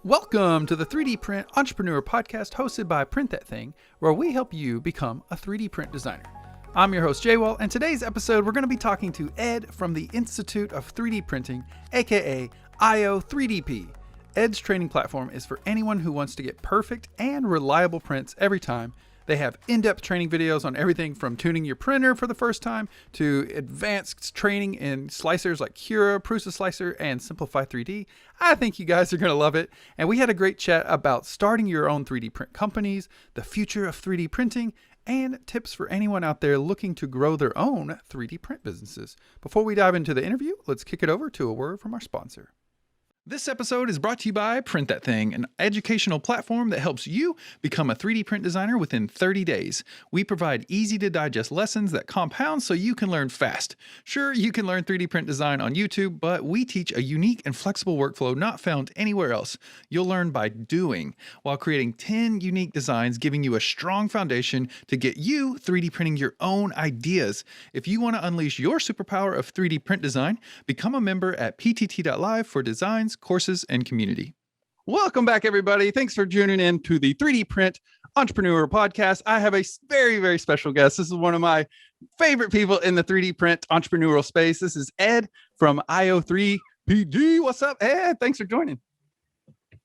Welcome to the 3D Print Entrepreneur Podcast hosted by Print That Thing, where we help you become a 3D print designer. I'm your host, Jaywall, and today's episode we're going to be talking to Ed from the Institute of 3D Printing, aka IO3DP. Ed's training platform is for anyone who wants to get perfect and reliable prints every time. They have in-depth training videos on everything from tuning your printer for the first time to advanced training in slicers like Cura, Prusa Slicer, and Simplify 3D. I think you guys are going to love it. And we had a great chat about starting your own 3D print companies, the future of 3D printing, and tips for anyone out there looking to grow their own 3D print businesses. Before we dive into the interview, let's kick it over to a word from our sponsor. This episode is brought to you by Print That Thing, an educational platform that helps you become a 3D print designer within 30 days. We provide easy-to-digest lessons that compound so you can learn fast. Sure, you can learn 3D print design on YouTube, but we teach a unique and flexible workflow not found anywhere else. You'll learn by doing, while creating 10 unique designs, giving you a strong foundation to get you 3D printing your own ideas. If you want to unleash your superpower of 3D print design, become a member at ptt.live for designs, courses, and community. Welcome back, everybody. Thanks for tuning in to the 3D Print Entrepreneur Podcast. I have a very, very special guest. This is one of my favorite people in the 3D print entrepreneurial space. This is Ed from IO3PD. What's up, Ed? Thanks for joining.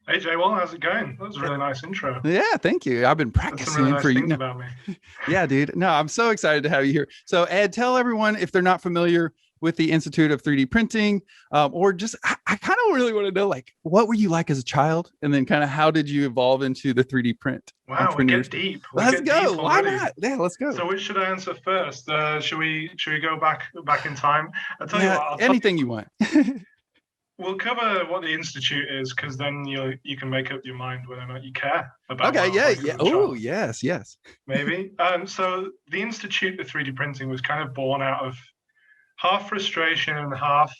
Hey, Jaywall, how's it going? That was a really nice intro. Yeah, thank you. I've been practicing really nice for you. About me. Yeah, dude. No, I'm so excited to have you here. So, Ed, tell everyone if they're not familiar with the Institute of 3D Printing, or just, I kind of really want to know, like, what were you like as a child? And then kind of how did you evolve into the 3D print? Wow, we get deep. Let's go. Why not? Yeah, let's go. So which should I answer first? Should we go back in time? I'll tell you what. Anything you want. We'll cover what the Institute is, because then you can make up your mind whether or not you care about. Okay, yeah. Oh, yes. Maybe. So the Institute of 3D Printing was kind of born out of half frustration and half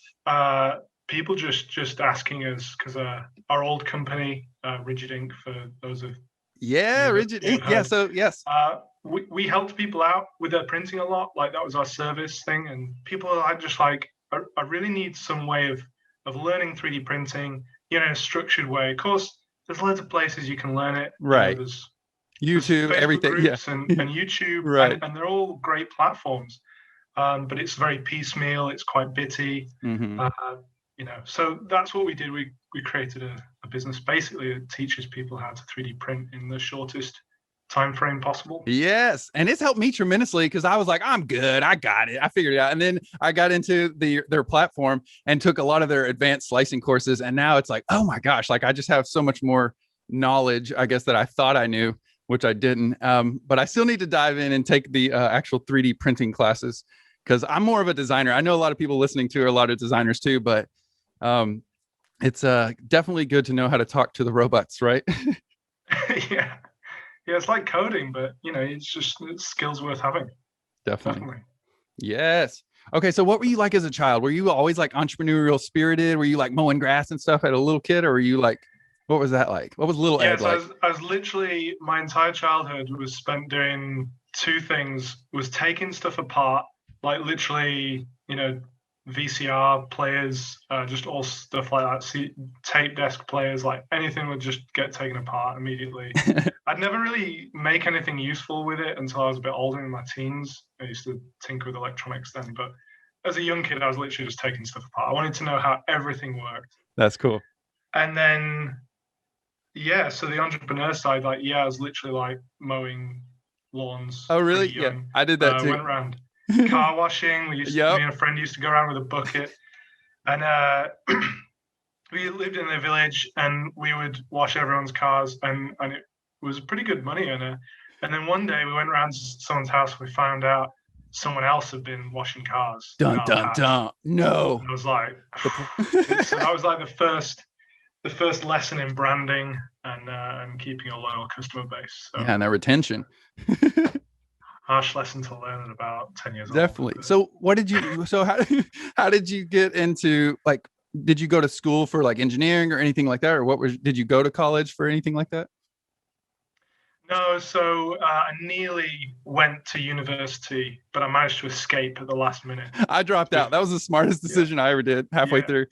people just asking us, because our old company, Rigid Ink, for those of Rigid Ink. Yeah, so yes. We helped people out with their printing a lot. Like, that was our service thing, and people are just like, I really need some way of learning 3D printing, in a structured way. Of course, there's loads of places you can learn it. Right. There's YouTube, everything. Yeah. and YouTube, right. and they're all great platforms. But it's very piecemeal. It's quite bitty. Mm-hmm. So that's what we did. We created a business basically that teaches people how to 3D print in the shortest time frame possible. Yes, and it's helped me tremendously, because I was like, I'm good, I got it, I figured it out. And then I got into their platform and took a lot of their advanced slicing courses, and now it's like, oh my gosh, like I just have so much more knowledge, I guess, that I thought I knew, which I didn't. But I still need to dive in and take the actual 3D printing classes, because I'm more of a designer. I know a lot of people listening to are a lot of designers too, but it's definitely good to know how to talk to the robots, right? Yeah, it's like coding, but it's skills worth having. Definitely. Yes. Okay, so what were you like as a child? Were you always like entrepreneurial spirited? Were you like mowing grass and stuff as a little kid, or were you like, what was that like? What was little Ed like? I was literally, my entire childhood was spent doing two things: was taking stuff apart, like literally, VCR players, just all stuff like that, tape desk players, like anything would just get taken apart immediately. I'd never really make anything useful with it until I was a bit older, in my teens. I used to tinker with electronics then, but as a young kid, I was literally just taking stuff apart. I wanted to know how everything worked. That's cool. And then, so the entrepreneur side, I was literally like mowing lawns. Oh, really? Yeah, I did that too. Went around car washing. Me and a friend used to go around with a bucket, and we lived in the village, and we would wash everyone's cars, and it was pretty good money earner. And then one day we went around to someone's house, and we found out someone else had been washing cars. Dun dun dun. No. And I was like, so that was like the first lesson in branding and keeping a loyal customer base. So. Yeah, and that retention. Harsh lesson to learn at about 10 years old. Definitely. So how did you get into, like, did you go to school for like engineering or anything like that? Or did you go to college for anything like that? No, so I nearly went to university, but I managed to escape at the last minute. I dropped out. That was the smartest decision I ever did halfway through.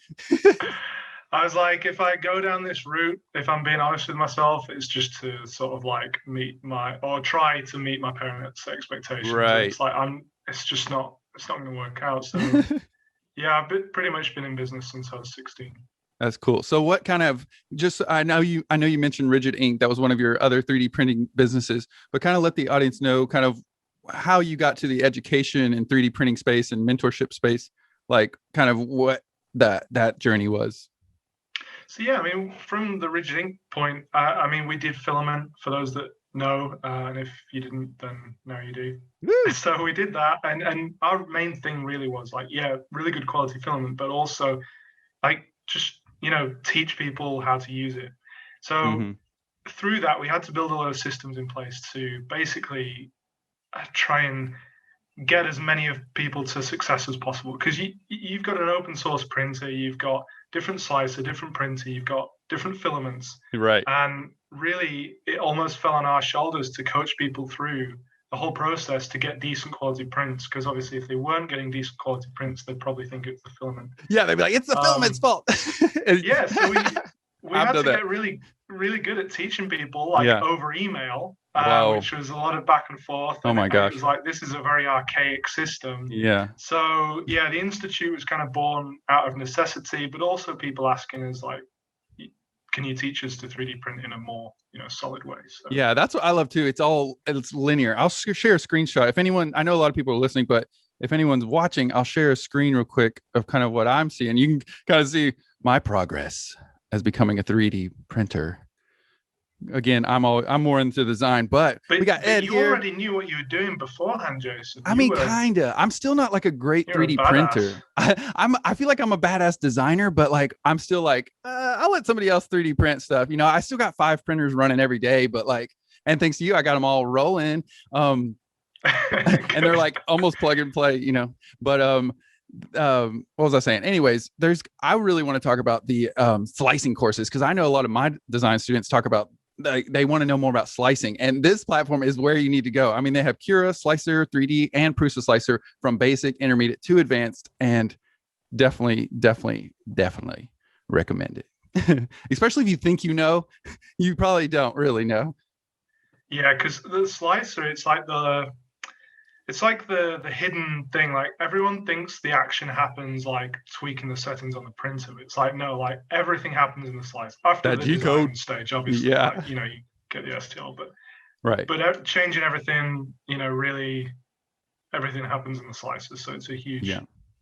I was like, if I go down this route, if I'm being honest with myself, it's just to sort of like try to meet my parents' expectations. And Right. it's like it's not going to work out. So yeah, pretty much been in business since I was 16. That's cool. So what kind of I know you mentioned Rigid Ink. That was one of your other 3D printing businesses, but kind of let the audience know kind of how you got to the education and 3D printing space and mentorship space, like kind of what that journey was. So yeah, I mean, from the Rigid Ink point, I mean, we did filament for those that know, and if you didn't, then now you do. Woo! So we did that, and our main thing really was like, yeah, really good quality filament, but also like just teach people how to use it. So Mm-hmm. through that, we had to build a lot of systems in place to basically try and get as many of people to success as possible, because you've got an open source printer, you've got different slicer, different printer, you've got different filaments, Right. and really it almost fell on our shoulders to coach people through the whole process to get decent quality prints, because obviously if they weren't getting decent quality prints, they'd probably think it's the filament. Yeah, they'd be like, it's the filament's fault. Yeah, so we I've had done to that. get really good at teaching people like Yeah. over email, Wow. which was a lot of back and forth. Oh And my it gosh. was like, this is a very archaic system. Yeah. So yeah, the institute was kind of born out of necessity, but also people asking us like, can you teach us to 3D print in a more solid way? So Yeah, that's what I love too. It's linear. I'll share a screenshot. If anyone, I know a lot of people are listening, but if anyone's watching, I'll share a screen real quick of kind of what I'm seeing. You can kind of see my progress as becoming a 3D printer. Again, I'm more into design, but we got Ed you here. already knew what you were doing beforehand, Jason. I mean, kinda. I'm still not like a great You're a 3D badass. printer. I feel like I'm a badass designer, but like I'm still like I'll let somebody else 3D print stuff. I still got 5 printers running every day, but like, and thanks to you, I got them all rolling. And they're like almost plug and play. But what was I saying? Anyways, I really want to talk about the slicing courses, because I know a lot of my design students talk about they want to know more about slicing, and this platform is where you need to go. I mean, they have Cura, Slicer, 3D, and Prusa Slicer from basic, intermediate to advanced, and definitely recommend it. Especially if you think you probably don't really know. Yeah, because the slicer, it's like the hidden thing. Like everyone thinks the action happens like tweaking the settings on the printer. It's like no, like everything happens in the slicer after That the G-code design stage. Obviously, Yeah. like, you get the STL, Right. but changing everything, really everything happens in the slicer. So it's a huge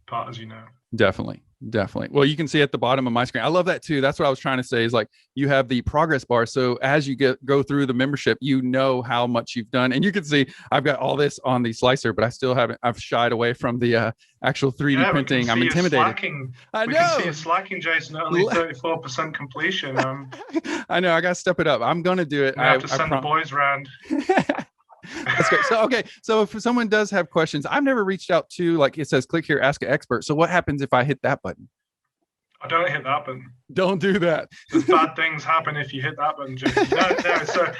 part, as you know. Definitely. Well, you can see at the bottom of my screen. I love that too. That's what I was trying to say is like you have the progress bar. So as you go through the membership, you know how much you've done. And you can see I've got all this on the slicer, but I still I've shied away from the actual 3D printing. I'm intimidated. We can see you slacking, Jason, at only 34% completion. I know. I got to step it up. I'm going to do it. I have to send the boys round. That's great. So if someone does have questions, I've never reached out to, like it says, click here, ask an expert. So what happens if I hit that button? I don't hit that button. Don't do that. There's bad things happen if you hit that button, Jason. No. So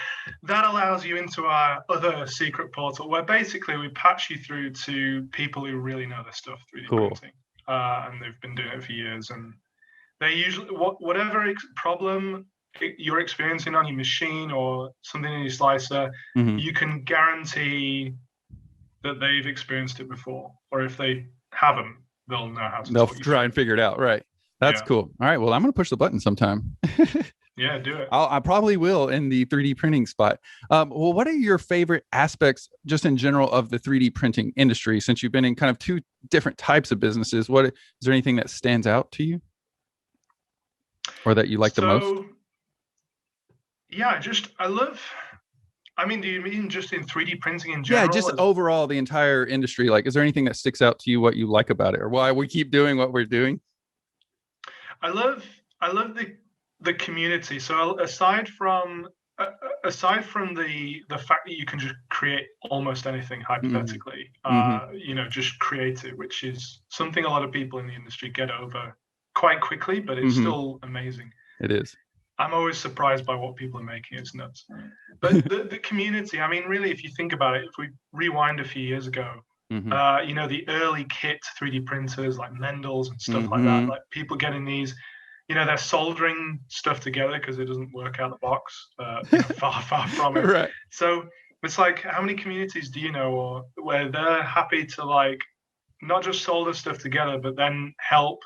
that allows you into our other secret portal where basically we patch you through to people who really know their stuff, 3D printing. And they've been doing it for years. And they usually, whatever problem you're experiencing on your machine or something in your slicer, you can guarantee that they've experienced it before, or if they haven't, they'll know how to. They'll try and figure it out, right? That's cool. All right, well, I'm gonna push the button sometime. Yeah, do it. I probably will in the 3D printing spot. Well, what are your favorite aspects, just in general, of the 3D printing industry? Since you've been in kind of 2 different types of businesses, is there anything that stands out to you, or that you like the most? Yeah, I mean, do you mean just in 3D printing in general? Yeah, just overall the entire industry. Like, is there anything that sticks out to you, what you like about it, or why we keep doing what we're doing? I love the community. So aside from the fact that you can just create almost anything hypothetically, just create it, which is something a lot of people in the industry get over quite quickly, but it's still amazing. It is. I'm always surprised by what people are making. It's nuts. But the community, I mean, really, if you think about it, if we rewind a few years ago, the early kit 3D printers like Mendel's and stuff like that, like people getting these, they're soldering stuff together because it doesn't work out the box. Far from it. Right. So it's like, how many communities do you know, or where they're happy to like not just solder stuff together, but then help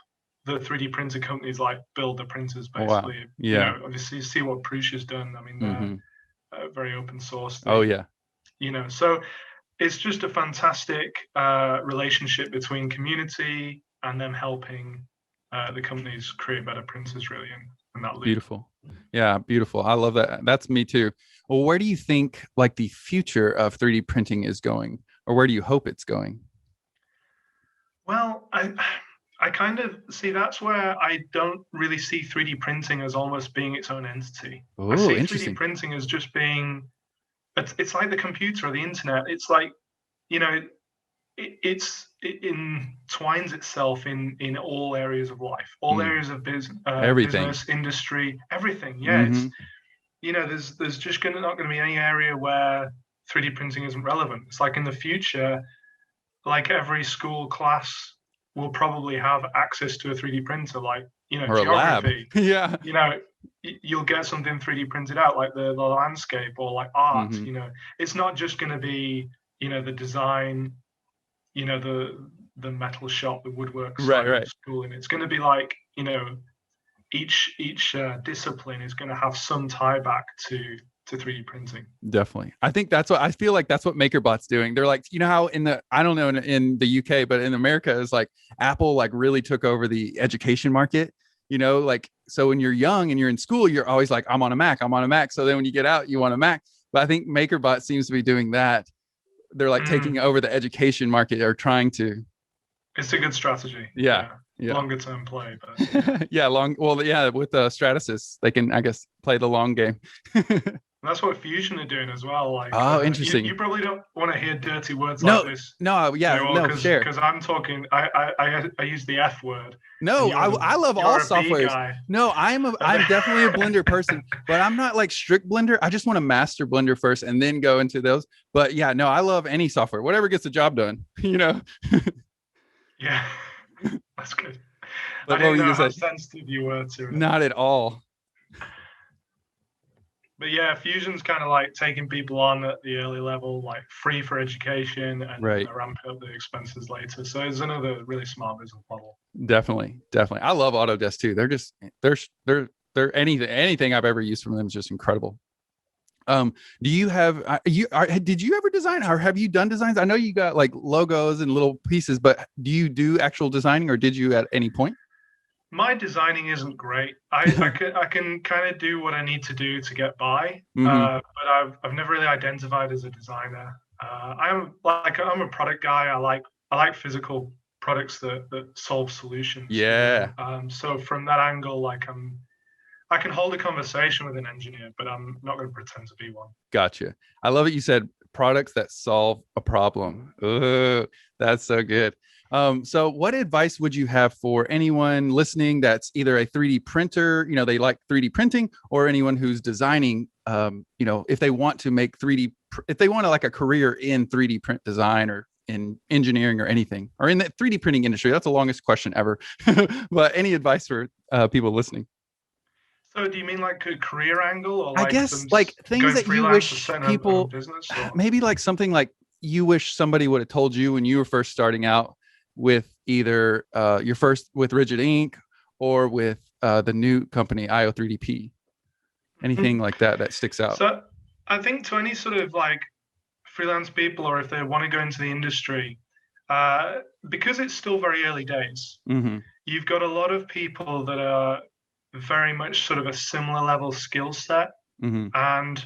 the 3D printer companies like build the printers, Wow. basically. Yeah. Obviously you see what Prusa's done. I mean, they're very open source. Oh yeah. So it's just a fantastic relationship between community and them helping the companies create better printers, really, and that loop. Beautiful. Yeah, beautiful. I love that. That's me too. Well, where do you think like the future of 3D printing is going, or where do you hope it's going? Well, I kind of see that's where I don't really see 3D printing as almost being its own entity. I Oh, see 3D interesting. printing as just being, it's like the computer or the internet. It's like, it entwines itself in all areas of life, all areas of Everything. business, industry, everything. Yeah, Mm-hmm. there's just not going to be any area where 3D printing isn't relevant. It's like in the future, like every school class will probably have access to a 3D printer, like Or a lab. geography. Yeah. You'll get something 3D printed out, like the landscape or like art. Mm-hmm. It's not just going to be the design, the metal shop, the woodwork side Right. of school, and it's going to be like each discipline is going to have some tie back to 3D printing. Definitely. I feel like that's what MakerBot's doing. They're like, how I don't know in the UK, but in America is like Apple like really took over the education market, like, so when you're young and you're in school, you're always like, I'm on a Mac. So then when you get out, you want a Mac. But I think MakerBot seems to be doing that. They're like taking over the education market, or trying to. It's a good strategy. Yeah. Longer term play, but yeah, with the Stratasys, they can, I guess, play the long game. That's what Fusion are doing as well. Like, interesting. You probably don't want to hear dirty words like this. No, yeah, no, share. Because I'm talking, I use the F word. No, I love all softwares. No, I'm definitely a Blender person, but I'm not like strict Blender. I just want to master Blender first and then go into those. But yeah, no, I love any software, whatever gets the job done. Yeah, that's good. But I didn't know how sensitive you were to it. Not at all. But yeah, Fusion's kind of like taking people on at the early level, like free for education, and ramping up the expenses later. So it's another really smart business model. Definitely. I love Autodesk too. They're anything I've ever used from them is just incredible. Do you have did you ever design, or have you done designs? I know you got like logos and little pieces, but do you do actual designing, or did you at any point? My designing isn't great. I can kind of do what I need to do to get by, but I've never really identified as a designer. I'm a product guy. I like physical products that solve solutions. Yeah. So from that angle, like I can hold a conversation with an engineer, but I'm not going to pretend to be one. Gotcha. I love it. You said products that solve a problem. Ooh, that's so good. So what advice would you have for anyone listening that's either a 3D printer, they like 3D printing, or anyone who's designing, if they want to make if they want to like a career in 3D print design or in engineering or anything, or in the 3D printing industry? That's the longest question ever. But any advice for people listening? So do you mean like a career angle, or like I guess like things that you wish people, maybe like something like you wish somebody would have told you when you were first starting out with either your first with Rigid Ink or with the new company IO3DP? Anything like that sticks out? So I think to any sort of like freelance people, or if they want to go into the industry, because it's still very early days, you've got a lot of people that are very much sort of a similar level skill set. And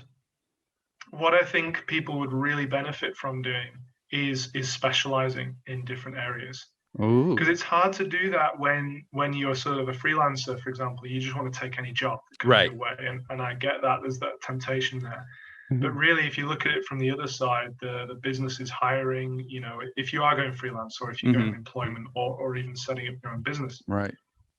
what I think people would really benefit from doing is specializing in different areas, because it's hard to do that when you're sort of a freelancer. For example, you just want to take any job that comes your way, and I get that there's that temptation there. But really, if you look at it from the other side, the business is hiring. If you are going freelance, or if you're going employment, or even setting up your own business,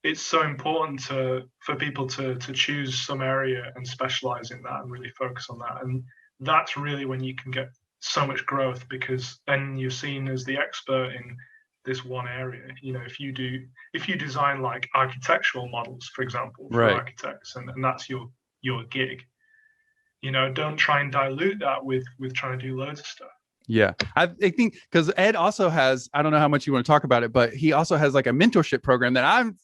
it's so important for people to choose some area and specialize in that and really focus on that. And that's really when you can get so much growth, because then you're seen as the expert in this one area. You know, if you design like architectural models, for example, for Right. architects, and that's your gig, you know, don't try and dilute that with trying to do loads of stuff. Yeah. I think because Ed also has, I don't know how much you want to talk about it, but he also has like a mentorship program that I'm,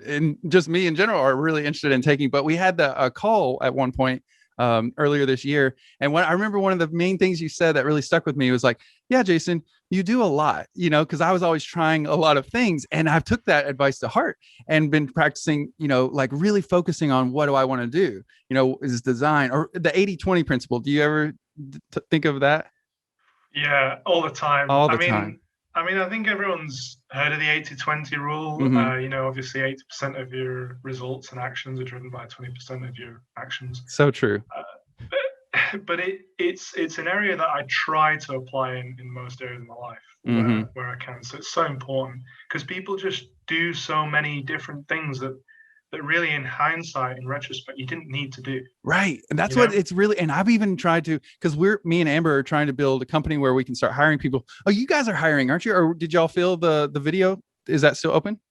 and just me in general, are really interested in taking. But we had a call at one point earlier this year. And when I remember one of the main things you said that really stuck with me was like, yeah, Jason, you do a lot, you know, because I was always trying a lot of things. And I've took that advice to heart and been practicing, you know, like really focusing on what do I want to do, you know, is design or the 80-20 principle. Do you ever think of that? Yeah, all the time. All I the time. mean, I think everyone's heard of the 80-20 rule. Mm-hmm. You know, obviously 80% of your results and actions are driven by 20% of your actions. So true. But it's an area that I try to apply in most areas of my life Mm-hmm. where I can. So it's so important because people just do so many different things that really, in hindsight, in retrospect, you didn't need to do. Right. And that's You what know? it's really, and I've even tried to, because me and Amber are trying to build a company where we can start hiring people. Oh, you guys are hiring, aren't you? Or did y'all fill the video? Is that still open?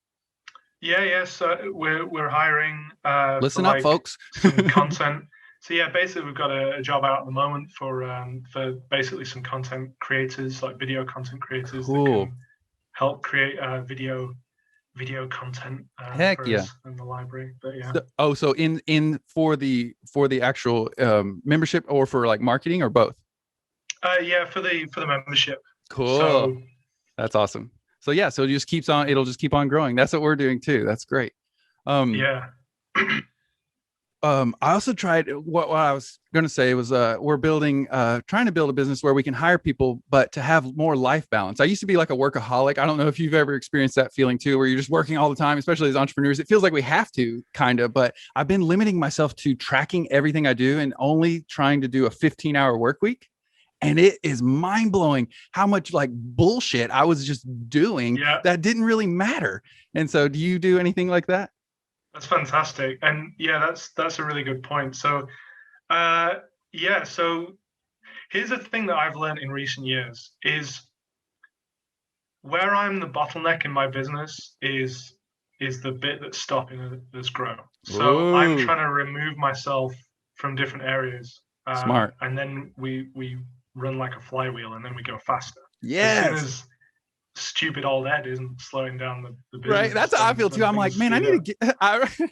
Yeah. So we're hiring for Listen up, like folks. some content. So yeah, basically we've got a job out at the moment for basically some content creators, like video content creators that Cool. can help create video content Heck for yeah. us in the library. But yeah. So in for the actual membership or for like marketing or both? Yeah, for the membership. Cool. So That's awesome. So yeah, so it just keeps on, it'll just keep on growing. That's what we're doing too. That's great. yeah. I also tried what I was going to say was we're building trying to build a business where we can hire people but to have more life balance. I used to be like a workaholic. I don't know if you've ever experienced that feeling too, where you're just working all the time, especially as entrepreneurs. It feels like we have to kind of, but I've been limiting myself to tracking everything I do and only trying to do a 15-hour work week. And it is mind blowing how much like bullshit I was just doing Yeah. that didn't really matter. And so do you do anything like that? That's fantastic. And yeah, that's a really good point. So yeah, so here's the thing that I've learned in recent years is where I'm the bottleneck in my business is the bit that's stopping this grow. So I'm Ooh, trying to remove myself from different areas, smart. and then we run like a flywheel, and then we go faster. As soon Yes. as stupid old Ed isn't slowing down the Right. business, That's how I feel too. then I'm like, things man, I speed need up. to get,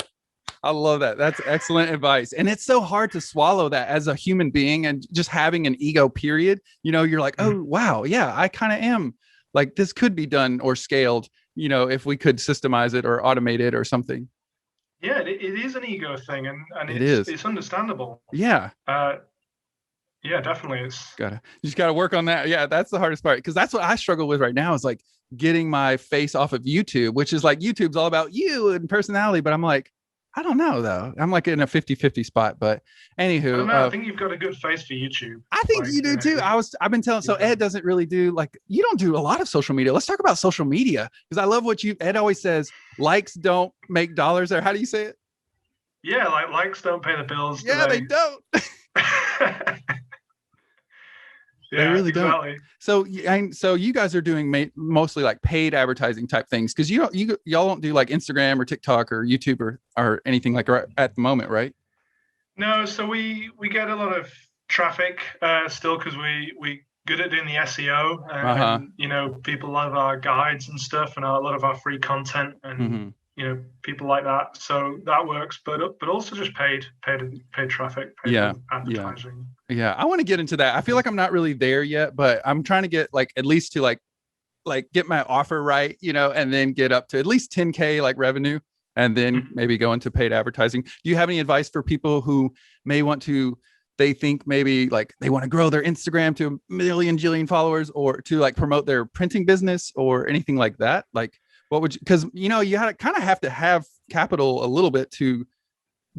I love that. That's excellent advice. And it's so hard to swallow that as a human being and just having an ego period. You know, you're like, Mhm. oh, wow. Yeah, I kind of am like, this could be done or scaled, you know, if we could systemize it or automate it or something. Yeah, it is an ego thing, and It is. it's understandable. Yeah. Uh, yeah, definitely, it's You just gotta work on that. Yeah, that's the hardest part because that's what I struggle with right now is like getting my face off of YouTube, which is like YouTube's all about you and personality. But I'm like, I don't know though. I'm like in a 50-50 spot. But I don't anywho, know. I think you've got a good face for YouTube. I think Like, you you do know, too. I've been telling, so Ed doesn't really do like, you don't do a lot of social media. Let's talk about social media because I love what Ed always says, likes don't make dollars, or how do you say it? yeah, like likes don't pay the bills, do Yeah, they they? don't. They Yeah, really don't. exactly. So you guys are doing mostly like paid advertising type things because y'all don't do like Instagram or TikTok or YouTube or anything like right at the moment, right? No, so we get a lot of traffic still because we good at doing the SEO, Uh-huh. and you know, people love our guides and stuff and a lot of our free content, and Mm-hmm. you know, people like that. So that works, but also just paid traffic, paid Yeah. Yeah. advertising. Yeah. I want to get into that. I feel like I'm not really there yet, but I'm trying to get like at least to like get my offer right, you know, and then get up to at least 10K like revenue and then Mhm. maybe go into paid advertising. Do you have any advice for people who may want to, they think maybe like they want to grow their Instagram to a million jillion followers or to like promote their printing business or anything like that? Like what would you, because you know, you kind of have to have capital a little bit to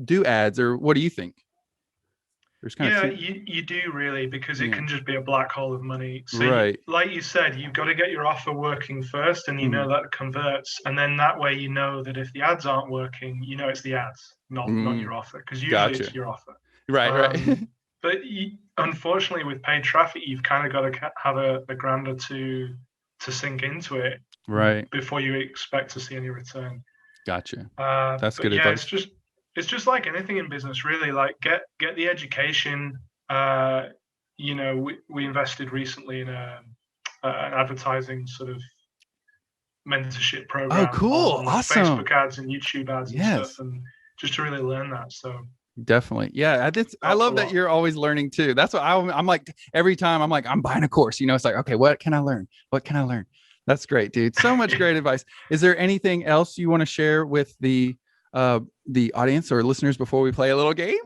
do ads, or what do you think? There's kind of Yeah, two. you do really because it Yeah. can just be a black hole of money. So, Right. like you said, you've got to get your offer working first, and you Mm-hmm. know that converts, and then that way you know that if the ads aren't working, you know it's the ads, not Mm, your offer, because usually it's gotcha. your offer. Right. Right. But unfortunately, with paid traffic, you've kind of got to have a grand or two to sink into it. Right. before you expect to see any return. Gotcha. That's But good yeah, advice. it's just like anything in business, really. Like get the education. We invested recently in an advertising sort of mentorship Oh, program cool. on Awesome. Facebook ads and YouTube ads and stuff, Yes, and just to really learn that. So definitely. Yeah. I helps a love that lot. you're always learning too. That's what I'm like every time I'm like, I'm buying a course, it's like, okay, what can I learn? What can I learn? That's great, dude. So much great advice. Is there anything else you want to share with the audience or listeners before we play a little game?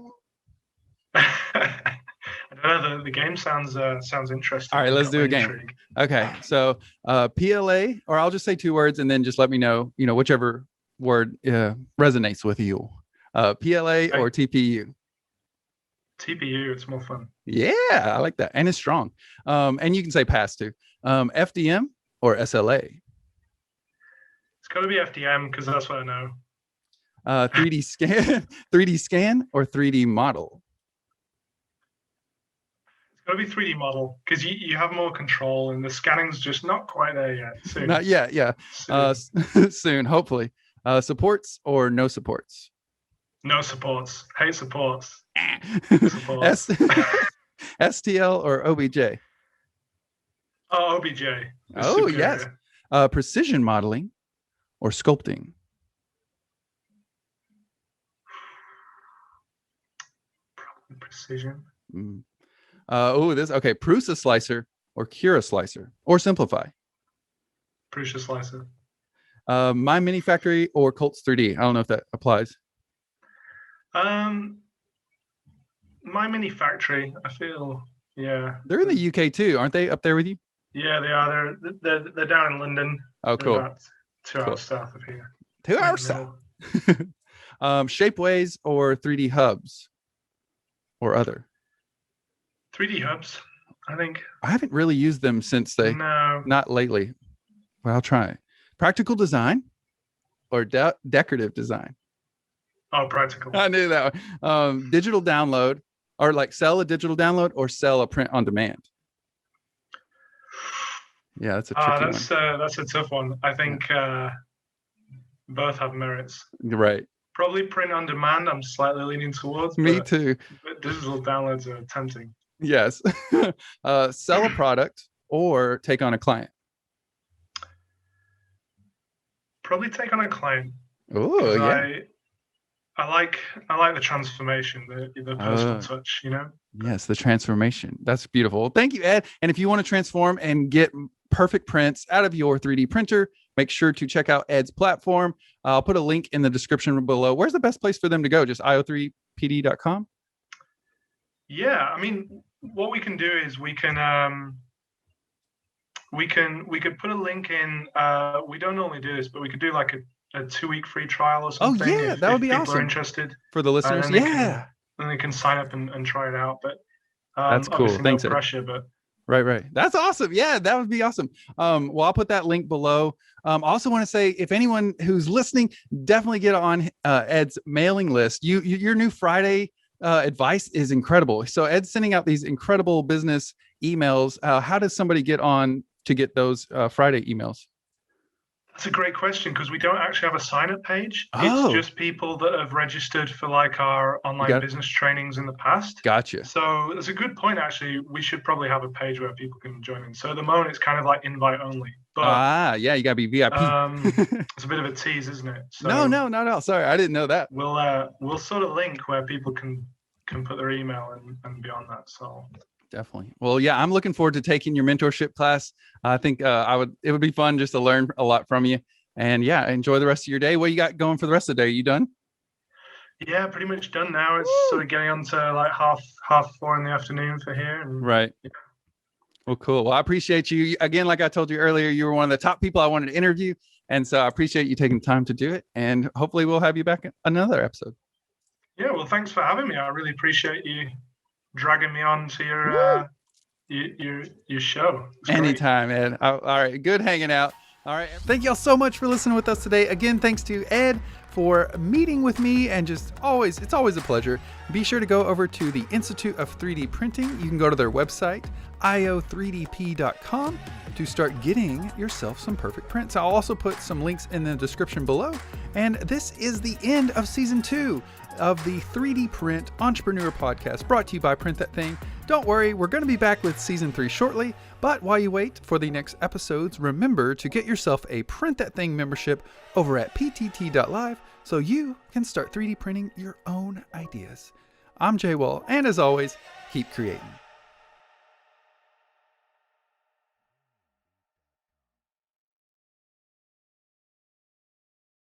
I don't know. The game sounds interesting. All right, It's let's got do my a game. intrigue. Okay. So PLA, or I'll just say 2 words and then just let me know, whichever word resonates with you. PLA or TPU? TPU, it's more fun. Yeah, I like that. And it's strong. And you can say pass too. FDM or SLA? It's got to be FDM because that's what I know. 3D scan, 3D scan or 3D model? It's got to be 3D model because you have more control and the scanning's just not quite there yet. Soon. Not yet. Yeah. Soon. Soon, hopefully. Supports or no supports? No supports. Hate supports. Supports. STL or OBJ? Oh, OBJ. Oh, yes. Precision modeling or sculpting? Probably precision. Okay. Prusa slicer or Cura slicer or Simplify? Prusa slicer. My Mini Factory or Colts 3D? I don't know if that applies. My Mini Factory. I feel, yeah. They're in the UK too, aren't they? Up there with you? Yeah, they are. They're down in London. Oh, cool. About 2 hours south of here. 2 hours south. Shapeways or 3D hubs or other? 3D hubs, I think. I haven't really used them since not lately. Well, I'll try. Practical design or decorative design? Oh, practical. I knew that one. Digital download or like sell a digital download or sell a print on demand? Yeah, that's a tricky one. That's a tough one. I think both have merits. Right. Probably print on demand. I'm slightly leaning towards. Me too. But digital downloads are tempting. Yes. Sell a product or take on a client? Probably take on a client. Oh, yeah. I like the transformation, the personal touch, Yes, the transformation. That's beautiful. Thank you, Ed. And if you want to transform and get perfect prints out of your 3D printer, make sure to check out Ed's platform. I'll put a link in the description below. Where's the best place for them to go? Just io3pd.com? Yeah, I mean, what we can do is we could put a link in. We don't normally do this, but we could do like a 2-week free trial or something. Oh yeah, that would be awesome. People are interested for the listeners. Then they can sign up and try it out. But that's cool. Thanks, no pressure, but right. That's awesome. Yeah, that would be awesome. Well, I'll put that link below. I also want to say, if anyone who's listening, definitely get on Ed's mailing list. Your new Friday advice is incredible. So Ed's sending out these incredible business emails. How does somebody get on to get those Friday emails? That's a great question because we don't actually have a sign-up page. It's just people that have registered for like our online business trainings in the past. Gotcha. So that's a good point, actually. We should probably have a page where people can join in. So at the moment, it's kind of like invite only. But yeah, you got to be VIP. It's a bit of a tease, isn't it? So no, not at all. Sorry, I didn't know that. We'll sort of link where people can put their email and be on that. So definitely. Well, yeah, I'm looking forward to taking your mentorship class. I think it would be fun just to learn a lot from you. And yeah, enjoy the rest of your day. What you got going for the rest of the day? Are you done? Yeah, pretty much done now. It's sort of getting on to like half 4 in the afternoon for here. Right. Yeah. Well, cool. Well, I appreciate you. Again, like I told you earlier, you were one of the top people I wanted to interview. And so I appreciate you taking time to do it. And hopefully we'll have you back in another episode. Yeah, well, thanks for having me. I really appreciate you dragging me on to your show. Anytime, Ed. All right. Good hanging out. All right. Thank y'all so much for listening with us today. Again, thanks to Ed for meeting with me, and it's always a pleasure. Be sure to go over to the Institute of 3D Printing. You can go to their website, io3dp.com, to start getting yourself some perfect prints. I'll also put some links in the description below. And this is the end of season 2 of the 3D Print Entrepreneur Podcast, brought to you by Print That Thing. Don't worry, we're going to be back with season 3 shortly, but while you wait for the next episodes, remember to get yourself a Print That Thing membership over at ptt.live so you can start 3D printing your own ideas. I'm Jay Wall, and as always, keep creating.